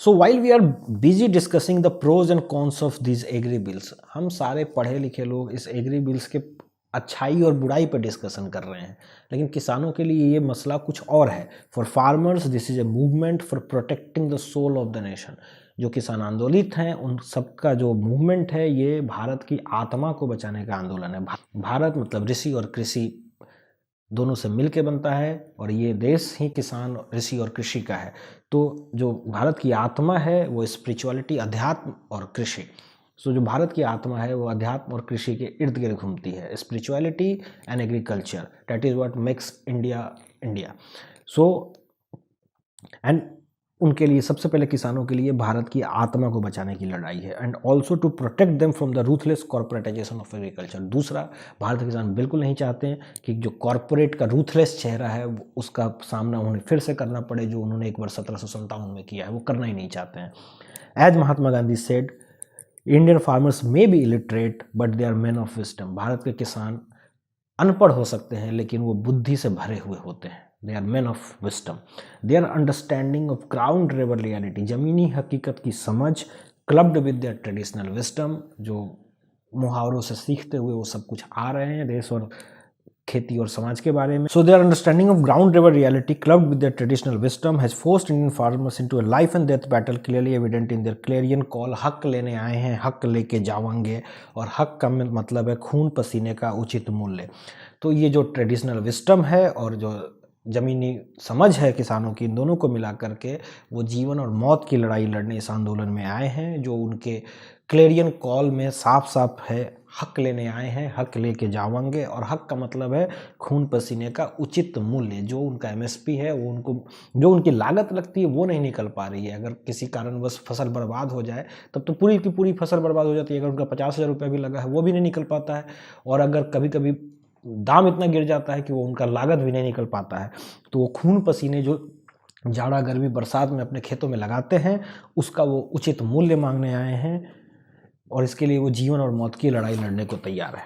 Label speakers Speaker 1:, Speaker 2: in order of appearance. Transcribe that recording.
Speaker 1: So while we are busy discussing the pros and cons of this agri bills, हम सारे पढ़े लिखे लोग इस एग्री बिल्स के अच्छाई और बुराई पर डिस्कशन कर रहे हैं, लेकिन किसानों के लिए ये मसला कुछ और है। For farmers this is a movement for protecting the soul of the nation. जो किसान आंदोलित हैं उन सबका जो मूवमेंट है ये भारत की आत्मा को बचाने का आंदोलन है। भारत मतलब ऋषि और कृषि दोनों से मिल के बनता है, और ये देश ही किसान, ऋषि और कृषि का है। तो जो भारत की आत्मा है वो स्पिरिचुअलिटी, अध्यात्म और कृषि। सो जो भारत की आत्मा है वो अध्यात्म और कृषि के इर्द गिर्द घूमती है, spirituality and agriculture, that is what makes India India. So and उनके लिए सबसे पहले किसानों के लिए भारत की आत्मा को बचाने की लड़ाई है, and also to protect them from the ruthless corporatisation of agriculture. दूसरा, भारत के किसान बिल्कुल नहीं चाहते हैं कि जो कॉर्पोरेट का रूथलेस चेहरा है उसका सामना उन्हें फिर से करना पड़े, जो उन्होंने एक बार 1757 में किया है, वो करना ही नहीं चाहते हैं। As Mahatma Gandhi said, Indian farmers may be illiterate but they are man of wisdom. Bharat के किसान अनपढ़ हो सकते हैं लेकिन वो बुद्धि से भरे हुए होते हैं। They are man of wisdom, they are understanding of ground level reality, ज़मीनी हकीकत की समझ, clubbed with their traditional wisdom, जो मुहावरों से सीखते हुए वो सब कुछ आ रहे हैं देश और खेती और समाज के बारे में। So their understanding of ground level reality clubbed with their traditional विस्टम has forced Indian farmers into a life and death battle clearly evident in their clarion call. हक लेने आए हैं, हक लेके जावांगे, और हक का मतलब है खून पसीने का उचित मूल्य। तो ये जो ट्रेडिशनल विस्टम है और जो ज़मीनी समझ है किसानों की, इन दोनों को मिला करके वो जीवन और मौत की लड़ाई लड़ने इस आंदोलन में आए हैं, जो उनके क्लेरियन कॉल में साफ साफ है। हक लेने आए हैं, हक लेके जावांगे, और हक का मतलब है खून पसीने का उचित मूल्य। जो उनका एमएसपी है वो उनको, जो उनकी लागत लगती है वो नहीं निकल पा रही है। अगर किसी कारणवश फसल बर्बाद हो जाए तब तो पूरी की पूरी फसल बर्बाद हो जाती है। अगर उनका 50,000 रुपये भी लगा है वो भी नहीं निकल पाता है, और अगर कभी कभी दाम इतना गिर जाता है कि वो उनका लागत भी नहीं निकल पाता है, तो वो खून पसीने जो जाड़ा गर्मी बरसात में अपने खेतों में लगाते हैं उसका वो उचित मूल्य मांगने आए हैं, और इसके लिए वो जीवन और मौत की लड़ाई लड़ने को तैयार है।